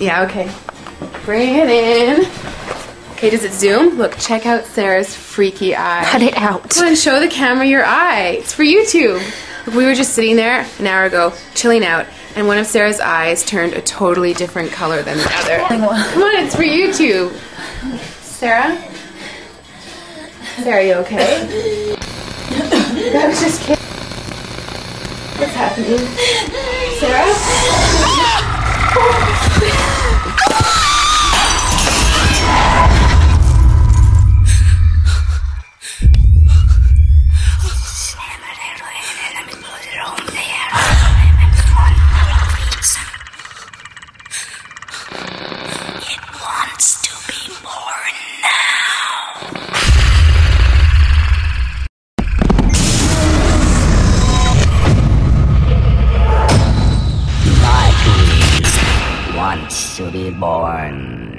Yeah, okay. Bring it in. Okay, does it zoom? Look, check out Sarah's freaky eye. Cut it out. Come on, show the camera your eye. It's for YouTube. Look, we were just sitting there an hour ago, chilling out, and one of Sarah's eyes turned a totally different color than the other. Come on, it's for YouTube. Sarah? Sarah, are you okay? I was just kidding. What's happening? Sarah? It wants to be born now. My wants to be born.